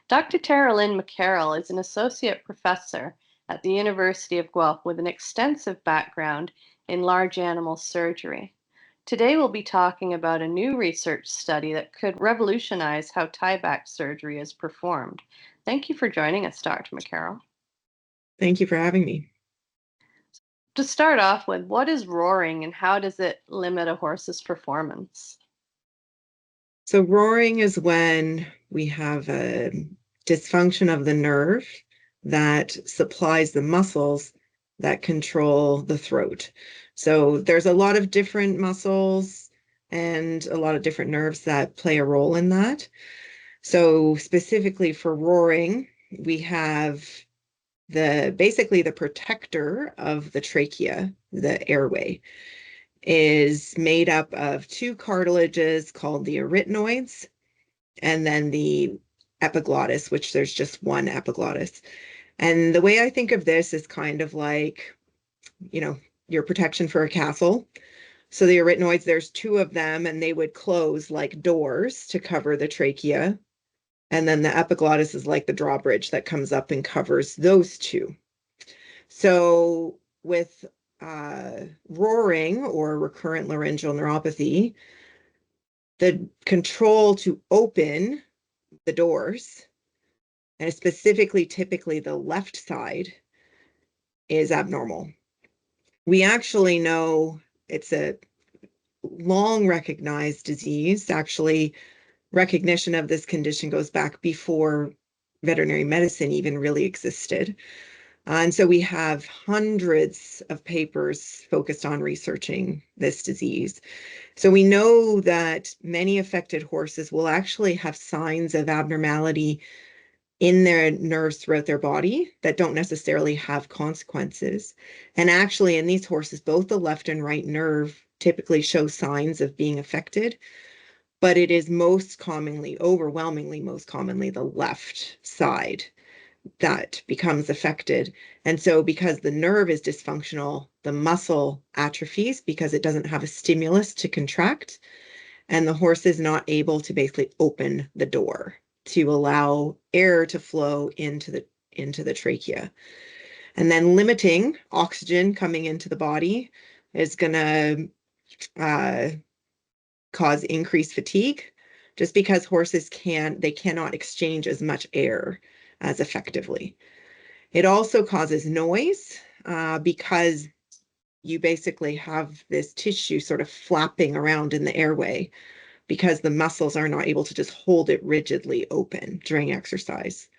Dr. Taralyn McCarrel is an associate professor at the University of Guelph with an extensive background in large animal surgery. Today we'll be talking about a new research study that could revolutionize how tieback surgery is performed. Thank you for joining us, Dr. McCarrel. Thank you for having me. To start off with, what is roaring and how does it limit a horse's performance? So roaring is when we have a dysfunction of the nerve that supplies the muscles that control the throat. So there's a lot of different muscles and a lot of different nerves that play a role in that. So specifically for roaring, we have basically the protector of the trachea, the airway, is made up of two cartilages called the arytenoids and then the epiglottis, which there's just one epiglottis. And the way I think of this is kind of like, your protection for a castle. So the arytenoids, there's two of them, and they would close like doors to cover the trachea. And then the epiglottis is like the drawbridge that comes up and covers those two. So with roaring or recurrent laryngeal neuropathy, the control to open the doors, and specifically typically the left side, is abnormal. We actually know it's a long recognized disease. Actually, recognition of this condition goes back before veterinary medicine even really existed. And so we have hundreds of papers focused on researching this disease. So we know that many affected horses will actually have signs of abnormality in their nerves throughout their body that don't necessarily have consequences. And actually, in these horses, both the left and right nerve typically show signs of being affected, but it is overwhelmingly most commonly, the left side that becomes affected. And so because the nerve is dysfunctional, the muscle atrophies because it doesn't have a stimulus to contract, and the horse is not able to basically open the door to allow air to flow into the trachea. And then limiting oxygen coming into the body is going to cause increased fatigue, just because horses cannot exchange as much air as effectively. It also causes noise because you basically have this tissue sort of flapping around in the airway because the muscles are not able to just hold it rigidly open during exercise.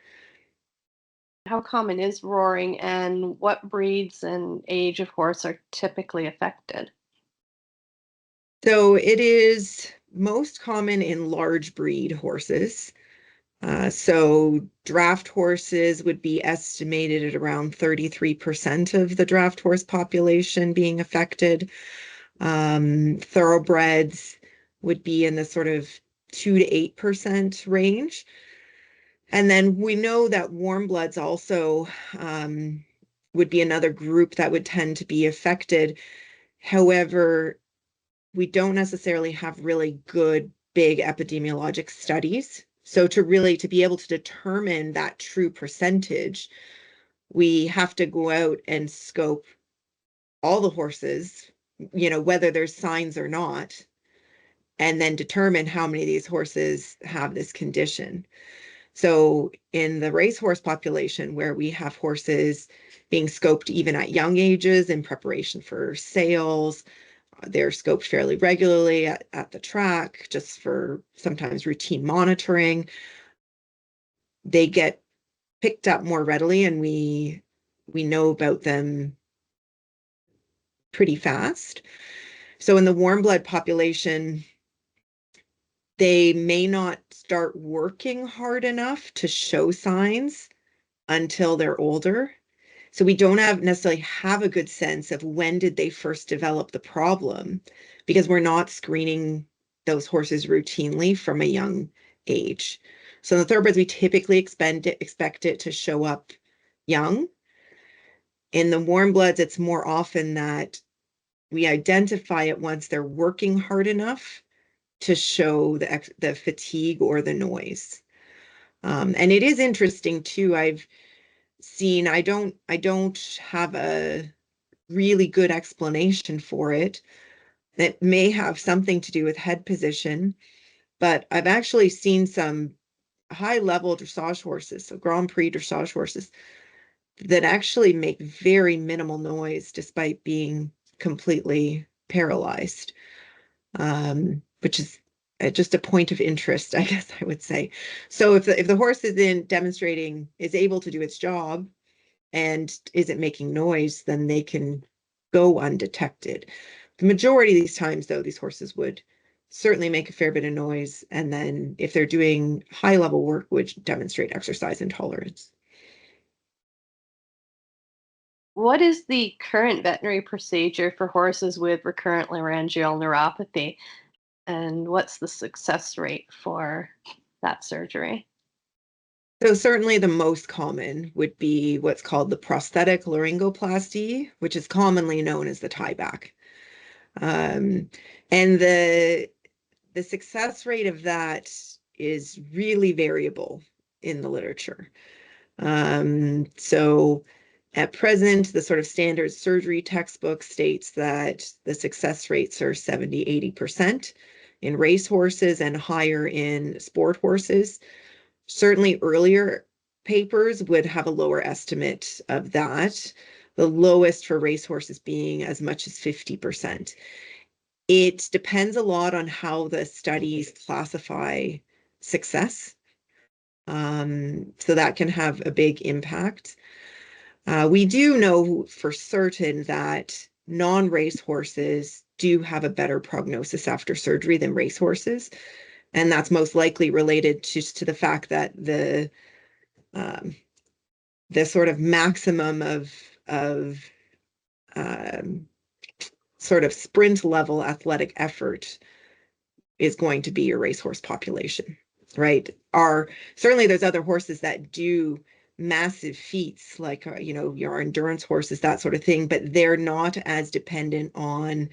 How common is roaring and what breeds and age of horse are typically affected? So it is most common in large breed horses. So draft horses would be estimated at around 33% of the draft horse population being affected. Thoroughbreds would be in the sort of 2 to 8% range. And then we know that warm bloods also would be another group that would tend to be affected. However, we don't necessarily have really good big epidemiologic studies. So to be able to determine that true percentage, we have to go out and scope all the horses, whether there's signs or not, and then determine how many of these horses have this condition. So in the racehorse population, where we have horses being scoped even at young ages in preparation for sales, they're scoped fairly regularly at the track, just for sometimes routine monitoring. They get picked up more readily, and we know about them pretty fast. So in the warm blood population, they may not start working hard enough to show signs until they're older. So we don't necessarily have a good sense of when did they first develop the problem, because we're not screening those horses routinely from a young age. So in the thoroughbreds, we typically expect it to show up young. In the warm bloods, it's more often that we identify it once they're working hard enough to show the fatigue or the noise. And it is interesting too. I've seen, I don't have a really good explanation for it. It may have something to do with head position, but I've actually seen some high level dressage horses, so Grand Prix dressage horses, that actually make very minimal noise despite being completely paralyzed, which is just a point of interest, I guess I would say. So if the horse is able to do its job and isn't making noise, then they can go undetected. The majority of these times, though, these horses would certainly make a fair bit of noise, and then if they're doing high level work, would demonstrate exercise intolerance. What is the current veterinary procedure for horses with recurrent laryngeal neuropathy, and what's the success rate for that surgery? So certainly the most common would be what's called the prosthetic laryngoplasty, which is commonly known as the tieback. Um, and the success rate of that is really variable in the literature. So at present, the sort of standard surgery textbook states that the success rates are 70–80% in race horses and higher in sport horses. Certainly earlier papers would have a lower estimate of that, the lowest for race horses being as much as 50%. It depends a lot on how the studies classify success. So that can have a big impact. We do know for certain that non-race horses do have a better prognosis after surgery than race horses. And that's most likely related just to the fact that um, the sort of maximum of um, sort of sprint level athletic effort is going to be your racehorse population, right? Certainly there's other horses that do massive feats like your endurance horses, that sort of thing, but they're not as dependent on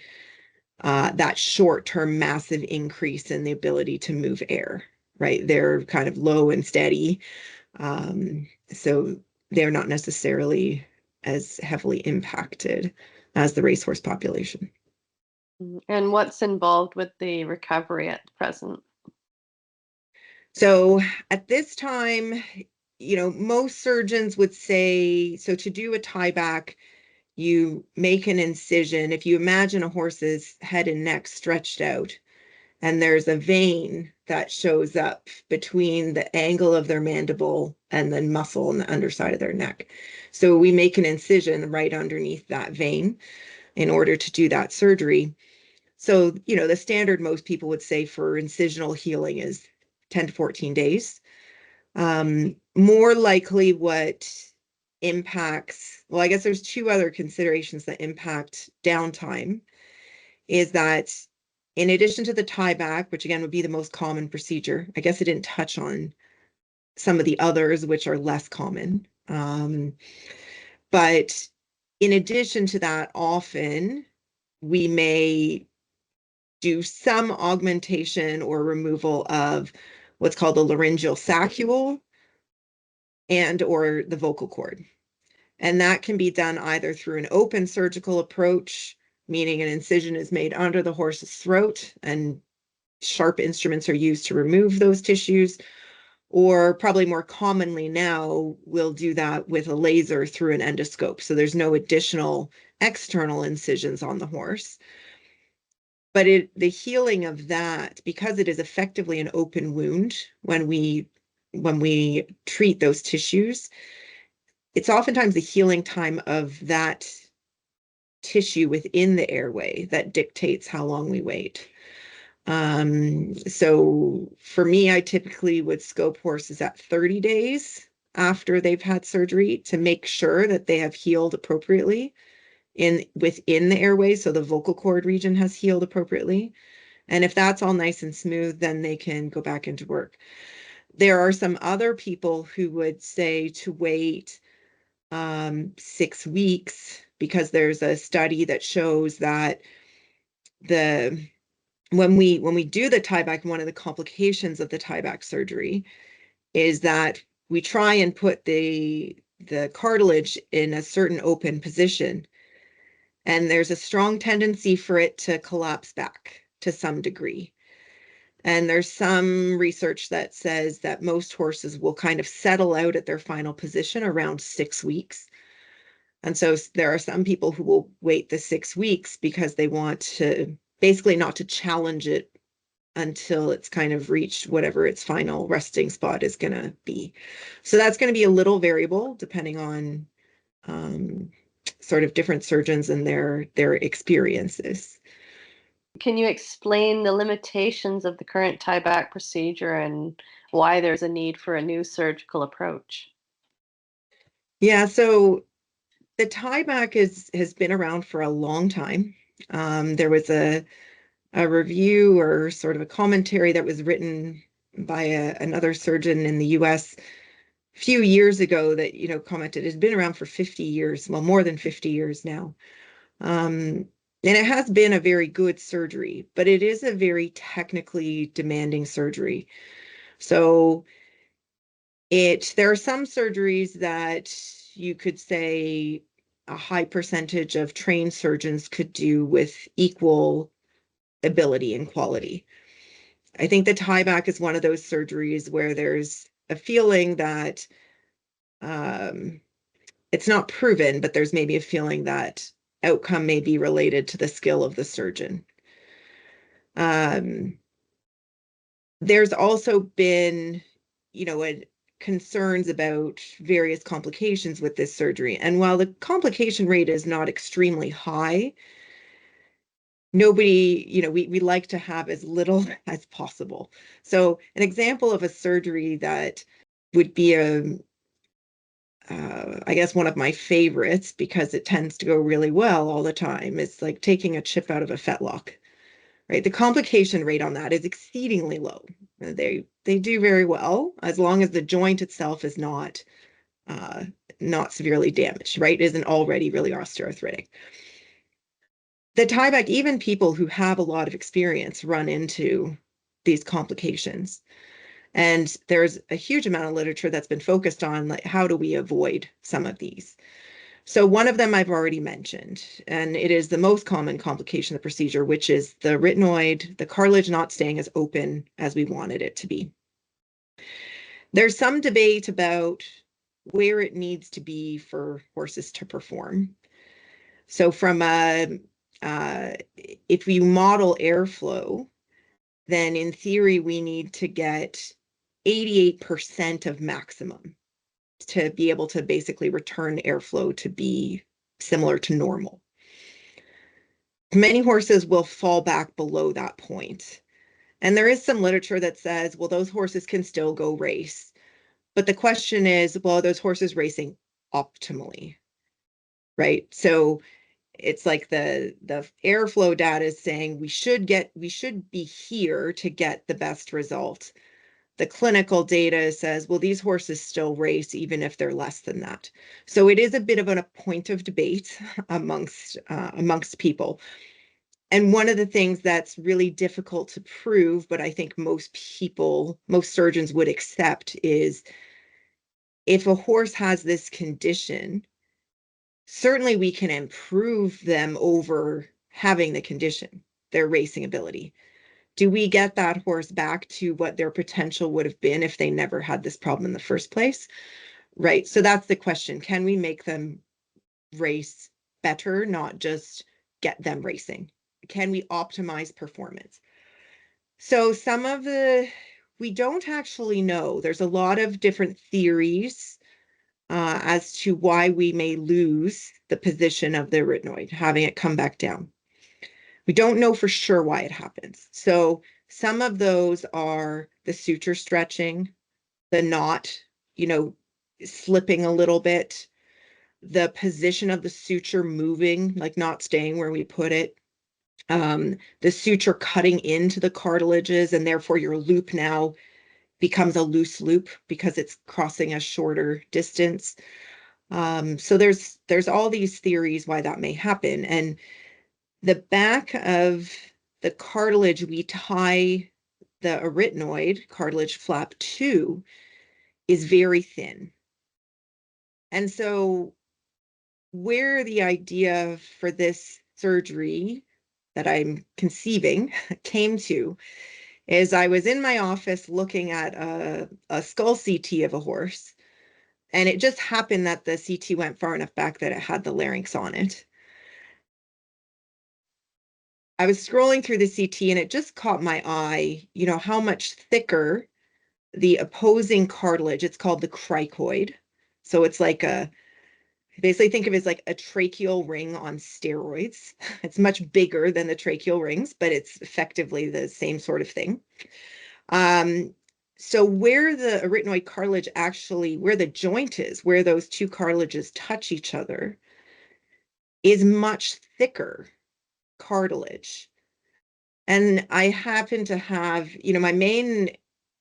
that short-term massive increase in the ability to move air, right? They're kind of low and steady, so they're not necessarily as heavily impacted as the racehorse population. And what's involved with the recovery at present? So at this time, most surgeons would say, so to do a tieback, you make an incision. If you imagine a horse's head and neck stretched out, and there's a vein that shows up between the angle of their mandible and the muscle on the underside of their neck. So we make an incision right underneath that vein in order to do that surgery. So, the standard most people would say for incisional healing is 10 to 14 days. More likely what impacts, well, I guess there's two other considerations that impact downtime, is that in addition to the tieback, which again would be the most common procedure, I guess I didn't touch on some of the others, which are less common. But in addition to that, often we may do some augmentation or removal of what's called the laryngeal saccule and or the vocal cord. And that can be done either through an open surgical approach, meaning an incision is made under the horse's throat and sharp instruments are used to remove those tissues, or probably more commonly now, we'll do that with a laser through an endoscope. So there's no additional external incisions on the horse. But the healing of that, because it is effectively an open wound when we treat those tissues, it's oftentimes the healing time of that tissue within the airway that dictates how long we wait. So for me, I typically would scope horses at 30 days after they've had surgery to make sure that they have healed appropriately within the airway, so the vocal cord region has healed appropriately. And if that's all nice and smooth, then they can go back into work. There are some other people who would say to wait 6 weeks, because there's a study that shows that when we do the tieback, one of the complications of the tieback surgery is that we try and put the cartilage in a certain open position, and there's a strong tendency for it to collapse back to some degree. And there's some research that says that most horses will kind of settle out at their final position around 6 weeks. And so there are some people who will wait the 6 weeks because they want to basically not to challenge it until it's kind of reached whatever its final resting spot is going to be. So that's going to be a little variable depending on sort of different surgeons and their experiences. Can you explain the limitations of the current tieback procedure and why there's a need for a new surgical approach? Yeah, so the tieback has been around for a long time. There was a review or sort of a commentary that was written by another surgeon in the US a few years ago that, commented it's been around for 50 years, well, more than 50 years now. And it has been a very good surgery, but it is a very technically demanding surgery. So there are some surgeries that you could say a high percentage of trained surgeons could do with equal ability and quality. I think the tieback is one of those surgeries where there's a feeling that it's not proven, but there's maybe a feeling that outcome may be related to the skill of the surgeon. There's also been, concerns about various complications with this surgery. And while the complication rate is not extremely high, we like to have as little as possible. So an example of a surgery that would be I guess one of my favorites because it tends to go really well all the time is like taking a chip out of a fetlock, right? The complication rate on that is exceedingly low. They do very well as long as the joint itself is not severely damaged, right? It isn't already really osteoarthritic. The tieback, even people who have a lot of experience run into these complications. And there's a huge amount of literature that's been focused on like how do we avoid some of these. So one of them I've already mentioned, and it is the most common complication of the procedure, which is the arytenoid, the cartilage not staying as open as we wanted it to be. There's some debate about where it needs to be for horses to perform. So if we model airflow, then in theory, we need to get 88% of maximum to be able to basically return airflow to be similar to normal. Many horses will fall back below that point. And there is some literature that says, well, those horses can still go race. But the question is, well, are those horses racing optimally? Right? So it's like the airflow data is saying we should be here to get the best result. The clinical data says, well, these horses still race even if they're less than that. So it is a bit of a point of debate amongst people. And one of the things that's really difficult to prove, but I think most surgeons would accept, is if a horse has this condition, certainly we can improve them over having the condition, their racing ability. Do we get that horse back to what their potential would have been if they never had this problem in the first place? Right. So that's the question. Can we make them race better, not just get them racing? Can we optimize performance? So we don't actually know. There's a lot of different theories as to why we may lose the position of the arytenoid, having it come back down. We don't know for sure why it happens. So some of those are the suture stretching, the knot, slipping a little bit, the position of the suture moving, like not staying where we put it, the suture cutting into the cartilages, and therefore your loop now becomes a loose loop because it's crossing a shorter distance. So there's all these theories why that may happen. And the back of the cartilage we tie the arytenoid cartilage flap to is very thin. And so where the idea for this surgery that I'm conceiving came to is I was in my office looking at a skull CT of a horse, and it just happened that the CT went far enough back that it had the larynx on it. I was scrolling through the CT and it just caught my eye, how much thicker the opposing cartilage, it's called the cricoid. So it's like basically think of it as like a tracheal ring on steroids. It's much bigger than the tracheal rings, but it's effectively the same sort of thing. So where the arytenoid cartilage actually, where the joint is, where those two cartilages touch each other, is much thicker cartilage. And I happen to have, my main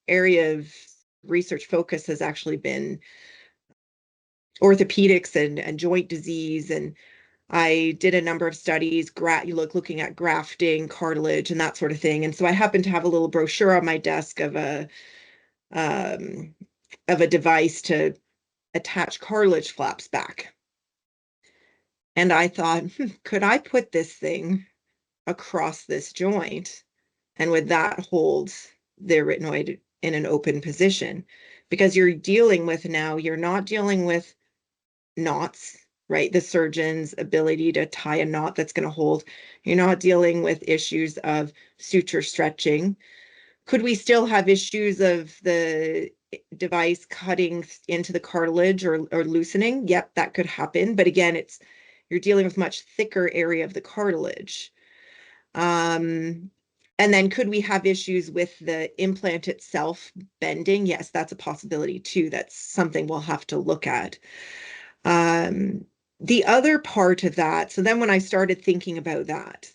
area of research focus has actually been orthopedics and joint disease. And I did a number of studies, looking at grafting, cartilage, and that sort of thing. And so I happen to have a little brochure on my desk of a device to attach cartilage flaps back. And I thought, could I put this thing across this joint? And would that hold the arytenoid in an open position? Because you're not dealing with knots, right? The surgeon's ability to tie a knot that's going to hold. You're not dealing with issues of suture stretching. Could we still have issues of the device cutting into the cartilage or loosening? Yep, that could happen. But again, you're dealing with much thicker area of the cartilage. And then could we have issues with the implant itself bending? Yes, that's a possibility too. That's something we'll have to look at. The other part of that, so then when I started thinking about that,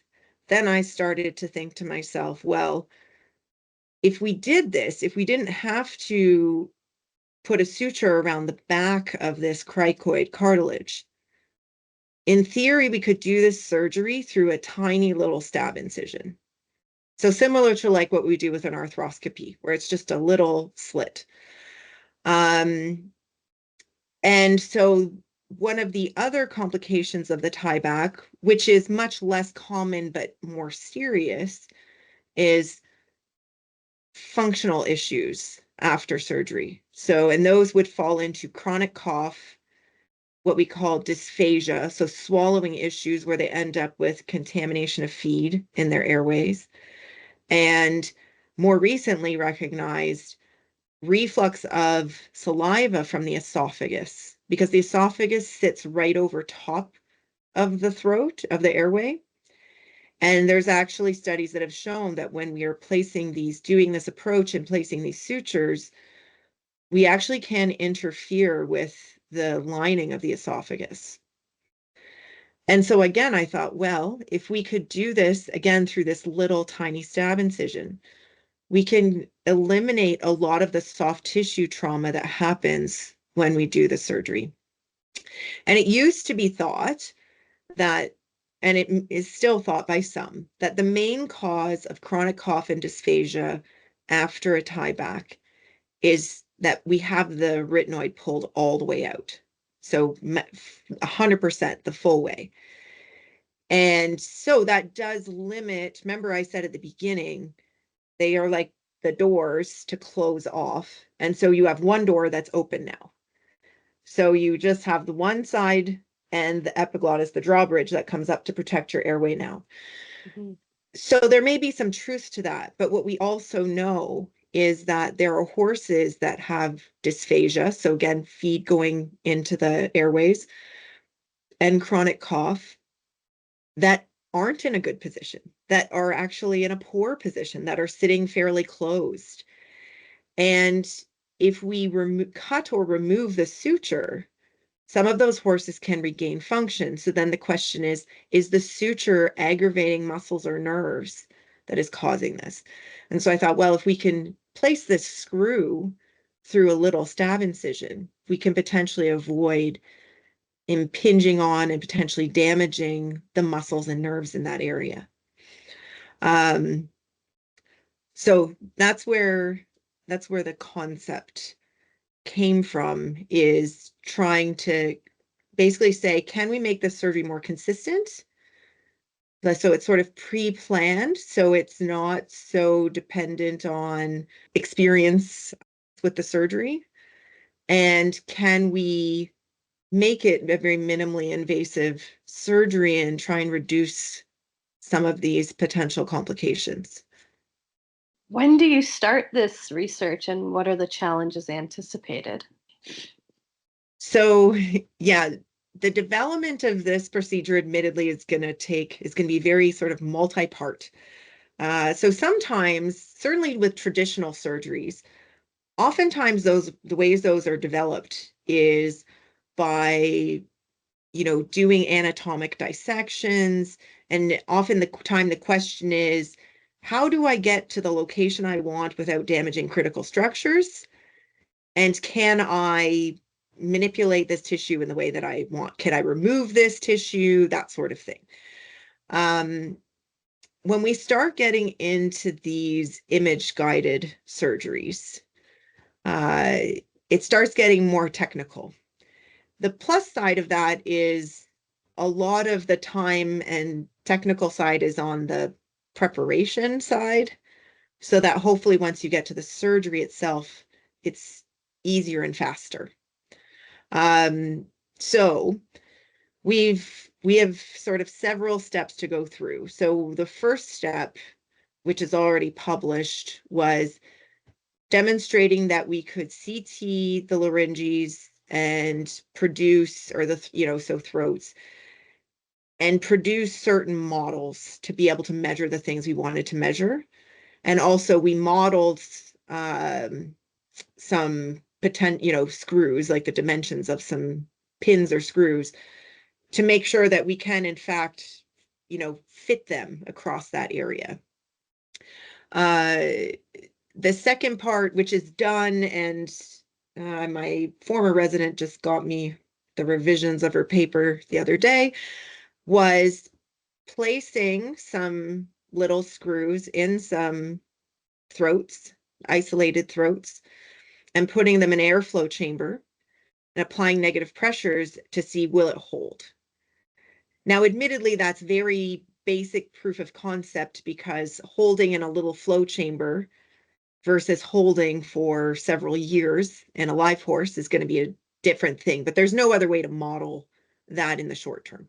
then I started to think to myself, well, if we did this, if we didn't have to put a suture around the back of this cricoid cartilage, in theory, we could do this surgery through a tiny little stab incision. So similar to like what we do with an arthroscopy, where it's just a little slit. And so one of the other complications of the tieback, which is much less common but more serious, is functional issues after surgery. So, and those would fall into chronic cough, what we call dysphagia, so swallowing issues where they end up with contamination of feed in their airways, and more recently recognized reflux of saliva from the esophagus, because the esophagus sits right over top of the throat, of the airway. And there's actually studies that have shown that when we are doing this approach and placing these sutures, we actually can interfere with the lining of the esophagus. And so again, I thought, well, if we could do this again through this little tiny stab incision, we can eliminate a lot of the soft tissue trauma that happens when we do the surgery. And it used to be thought that, and it is still thought by some, that the main cause of chronic cough and dysphagia after a tieback is that we have the arytenoid pulled all the way out. So 100% the full way. And so that does limit, remember I said at the beginning, they are like the doors to close off. And so you have one door that's open now. So you just have the one side and the epiglottis, the drawbridge that comes up to protect your airway now. Mm-hmm. So there may be some truth to that. But what we also know is that there are horses that have dysphagia. So again, feed going into the airways and chronic cough that aren't in a good position, that are actually in a poor position, that are sitting fairly closed. And if we cut or remove the suture, some of those horses can regain function. So then the question is the suture aggravating muscles or nerves that is causing this? And so I thought, well, if we can place this screw through a little stab incision, we can potentially avoid impinging on and potentially damaging the muscles and nerves in that area. So that's where the concept came from is trying to basically say, can we make this surgery more consistent? So it's sort of pre-planned, so it's not so dependent on experience with the surgery. And can we make it a very minimally invasive surgery and try and reduce some of these potential complications? When do you start this research and what are the challenges anticipated? So, yeah, the development of this procedure admittedly is going to be very sort of multi-part. So sometimes, certainly with traditional surgeries, oftentimes the ways those are developed is by doing anatomic dissections, and often the question is, how do I get to the location I want without damaging critical structures? And can I manipulate this tissue in the way that I want? Can I remove this tissue? That sort of thing. When we start getting into these image-guided surgeries, it starts getting more technical. The plus side of that is a lot of the time and technical side is on the preparation side, so that hopefully once you get to the surgery itself, it's easier and faster. So we have sort of several steps to go through. So the first step, which is already published, was demonstrating that we could CT the larynges and produce, or so throats, and produce certain models to be able to measure the things we wanted to measure. And also we modeled some potential, screws, like the dimensions of some pins or screws, to make sure that we can, in fact, fit them across that area. The second part, which is done, and my former resident just got me the revisions of her paper the other day, was placing some little screws in some throats, isolated throats, and putting them in an airflow chamber and applying negative pressures to see, will it hold? Now, admittedly, that's very basic proof of concept, because holding in a little flow chamber versus holding for several years in a live horse is going to be a different thing, but there's no other way to model that in the short term.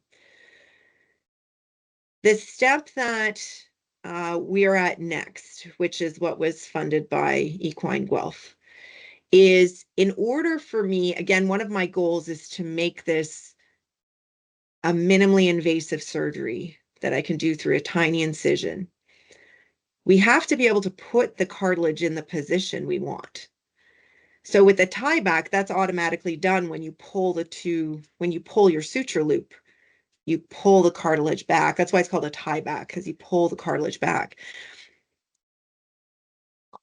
The step that we are at next, which is what was funded by Equine Guelph, is, in order for me, again, one of my goals is to make this a minimally invasive surgery that I can do through a tiny incision. We have to be able to put the cartilage in the position we want. So with the tie back, that's automatically done when you pull your suture loop, you pull the cartilage back. That's why it's called a tie back, because you pull the cartilage back.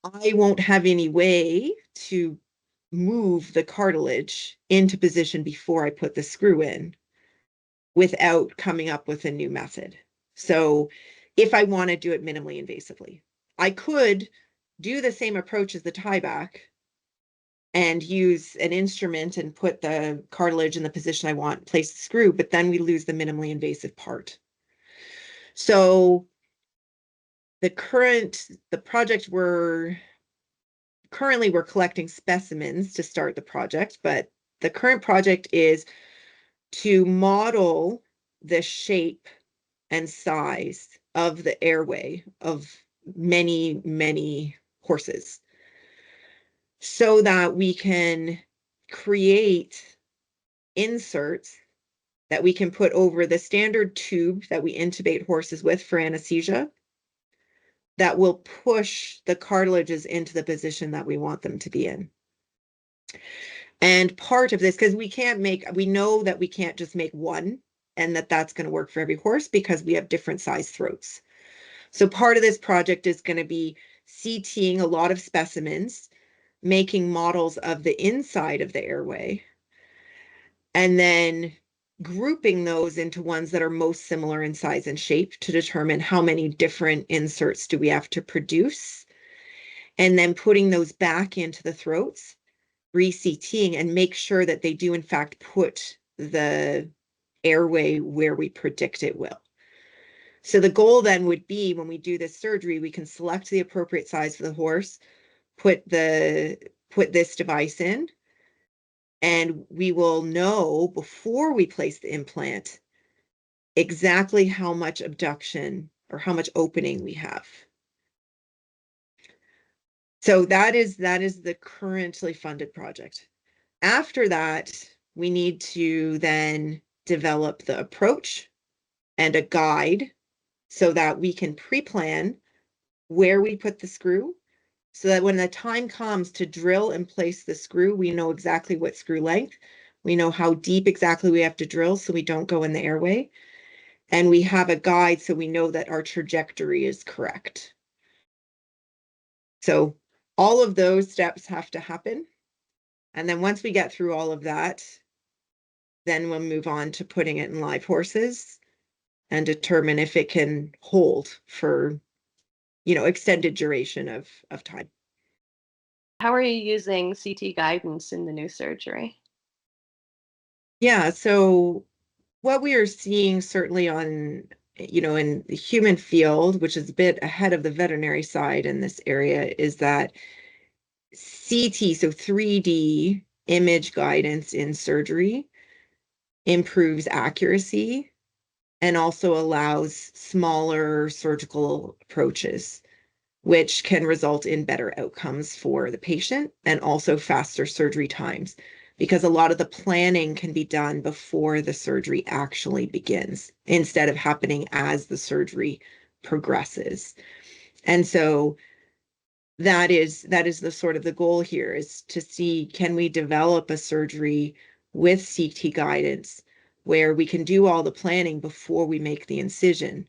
I won't have any way to move the cartilage into position before I put the screw in without coming up with a new method. So if I want to do it minimally invasively, I could do the same approach as the tie back and use an instrument and put the cartilage in the position I want, place the screw, but then we lose the minimally invasive part. So the project, we're collecting specimens to start the project, but the current project is to model the shape and size of the airway of many, many horses, so that we can create inserts that we can put over the standard tube that we intubate horses with for anesthesia, that will push the cartilages into the position that we want them to be in. And part of this, because we know that we can't just make one and that's going to work for every horse, because we have different size throats. So part of this project is going to be CTing a lot of specimens, making models of the inside of the airway, and then grouping those into ones that are most similar in size and shape to determine how many different inserts do we have to produce, and then putting those back into the throats re-CTing and make sure that they do in fact put the airway where we predict it will. So the goal then would be, when we do this surgery, we can select the appropriate size for the horse, put this device in, and we will know before we place the implant exactly how much abduction or how much opening we have. So that is the currently funded project. After that, we need to then develop the approach and a guide so that we can pre-plan where we put the screw, so that when the time comes to drill and place the screw, we know exactly what screw length, we know how deep exactly we have to drill so we don't go in the airway, and we have a guide so we know that our trajectory is correct. So all of those steps have to happen. And then once we get through all of that, then we'll move on to putting it in live horses and determine if it can hold for, extended duration of time. How are you using CT guidance in the new surgery? Yeah, so what we are seeing certainly on, in the human field, which is a bit ahead of the veterinary side in this area, is that CT, so 3D image guidance in surgery, improves accuracy and also allows smaller surgical approaches, which can result in better outcomes for the patient and also faster surgery times, because a lot of the planning can be done before the surgery actually begins instead of happening as the surgery progresses. And so that is the sort of the goal here, is to see, can we develop a surgery with CT guidance where we can do all the planning before we make the incision.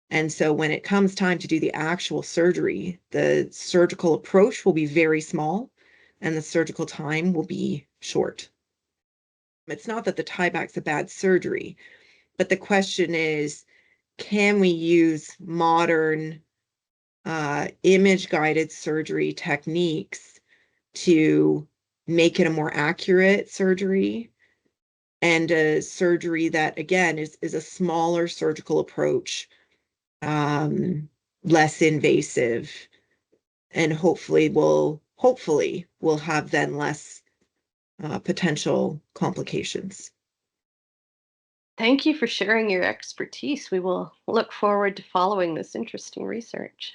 And so when it comes time to do the actual surgery, the surgical approach will be very small and the surgical time will be short. It's not that the tieback's a bad surgery, but the question is, can we use modern image-guided surgery techniques to make it a more accurate surgery, and a surgery that, again, is a smaller surgical approach, less invasive, and hopefully will have then less potential complications. Thank you for sharing your expertise. We will look forward to following this interesting research.